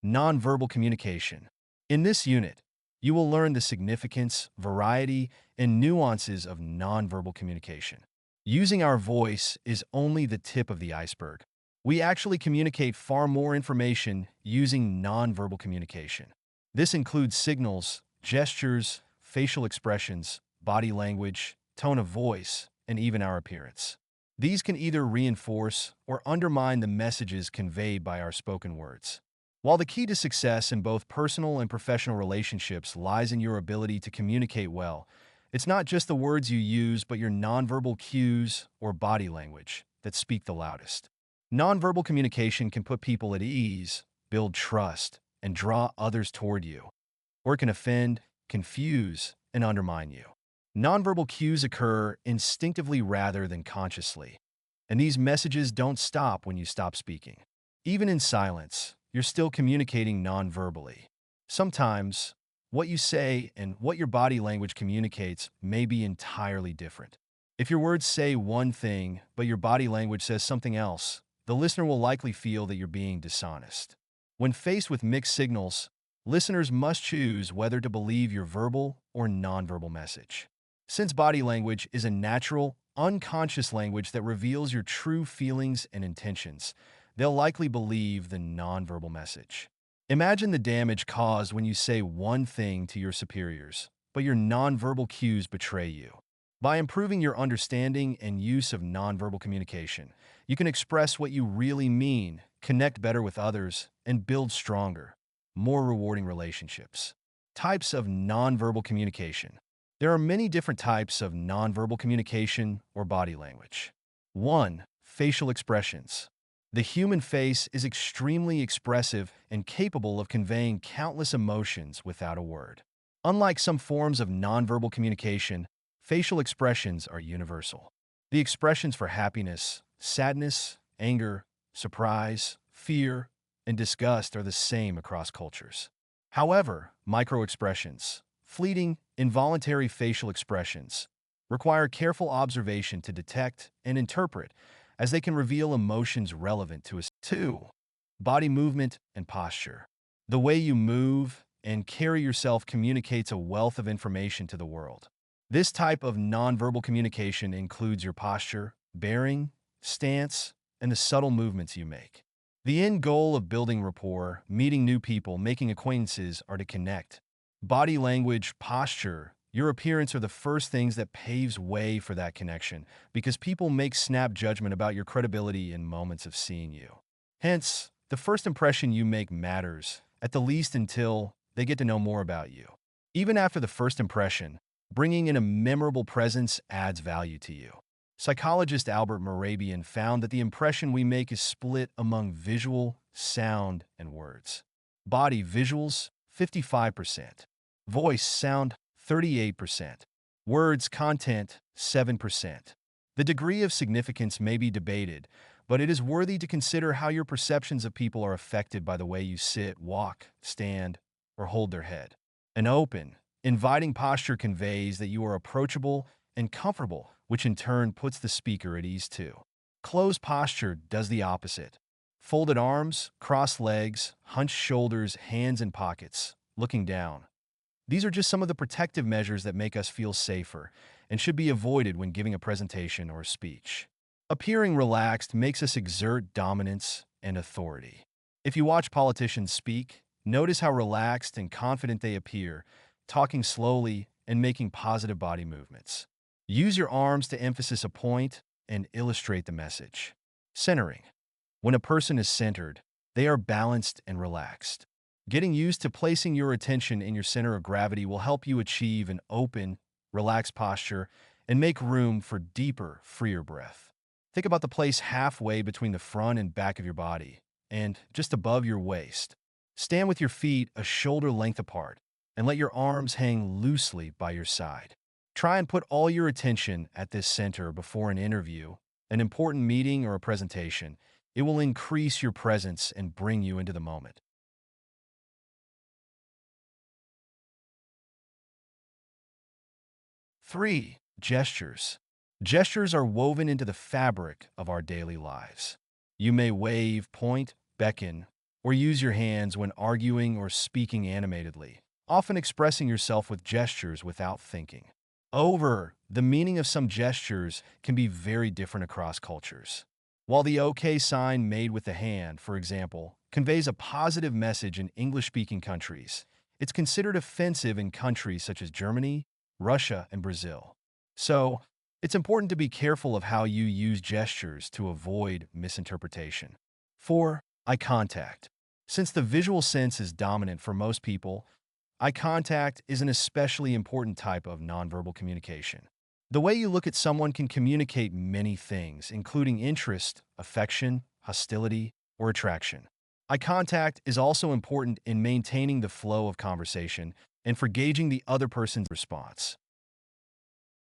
Nonverbal communication. In this unit, you will learn the significance, variety, and nuances of nonverbal communication. Using our voice is only the tip of the iceberg. We actually communicate far more information using nonverbal communication. This includes signals, gestures, facial expressions, body language, tone of voice, and even our appearance. These can either reinforce or undermine the messages conveyed by our spoken words. While the key to success in both personal and professional relationships lies in your ability to communicate well, it's not just the words you use, but your nonverbal cues or body language that speak the loudest. Nonverbal communication can put people at ease, build trust, and draw others toward you, or it can offend, confuse, and undermine you. Nonverbal cues occur instinctively rather than consciously, and these messages don't stop when you stop speaking. Even in silence, you're still communicating nonverbally. Sometimes, what you say and what your body language communicates may be entirely different. If your words say one thing, but your body language says something else, the listener will likely feel that you're being dishonest. When faced with mixed signals, listeners must choose whether to believe your verbal or nonverbal message. Since body language is a natural, unconscious language that reveals your true feelings and intentions, they'll likely believe the nonverbal message. Imagine the damage caused when you say one thing to your superiors, but your nonverbal cues betray you. By improving your understanding and use of nonverbal communication, you can express what you really mean, connect better with others, and build stronger, more rewarding relationships. Types of nonverbal communication. There are many different types of nonverbal communication or body language. 1. Facial expressions. The human face is extremely expressive and capable of conveying countless emotions without a word. Unlike some forms of nonverbal communication, facial expressions are universal. The expressions for happiness, sadness, anger, surprise, fear, and disgust are the same across cultures. However, microexpressions, fleeting, involuntary facial expressions, require careful observation to detect and interpret, as they can reveal emotions relevant to us. 2. Body movement and posture. The way you move and carry yourself communicates a wealth of information to the world. This type of nonverbal communication includes your posture, bearing, stance, and the subtle movements you make. The end goal of building rapport, meeting new people, making acquaintances are to connect. Body language, posture, your appearance are the first things that paves way for that connection, because people make snap judgment about your credibility in moments of seeing you. Hence, the first impression you make matters, at the least until they get to know more about you. Even after the first impression, bringing in a memorable presence adds value to you. Psychologist Albert Mehrabian found that the impression we make is split among visual, sound, and words. Body visuals, 55%. Voice, sound, 38%. Words, content, 7%. The degree of significance may be debated, but it is worthy to consider how your perceptions of people are affected by the way you sit, walk, stand, or hold their head. An open, inviting posture conveys that you are approachable and comfortable, which in turn puts the speaker at ease too. Closed posture does the opposite. Folded arms, crossed legs, hunched shoulders, hands in pockets, looking down. These are just some of the protective measures that make us feel safer and should be avoided when giving a presentation or a speech. Appearing relaxed makes us exert dominance and authority. If you watch politicians speak, notice how relaxed and confident they appear, talking slowly and making positive body movements. Use your arms to emphasize a point and illustrate the message. Centering. When a person is centered, they are balanced and relaxed. Getting used to placing your attention in your center of gravity will help you achieve an open, relaxed posture and make room for deeper, freer breath. Think about the place halfway between the front and back of your body, and just above your waist. Stand with your feet a shoulder length apart, and let your arms hang loosely by your side. Try and put all your attention at this center before an interview, an important meeting, or a presentation. It will increase your presence and bring you into the moment. 3. Gestures. Gestures are woven into the fabric of our daily lives. You may wave, point, beckon, or use your hands when arguing or speaking animatedly, often expressing yourself with gestures without thinking. The meaning of some gestures can be very different across cultures. While the OK sign made with the hand, for example, conveys a positive message in English-speaking countries, it's considered offensive in countries such as Germany, Russia, and Brazil. So, it's important to be careful of how you use gestures to avoid misinterpretation. 4. Eye contact. Since the visual sense is dominant for most people, eye contact is an especially important type of nonverbal communication. The way you look at someone can communicate many things, including interest, affection, hostility, or attraction. Eye contact is also important in maintaining the flow of conversation and for gauging the other person's response.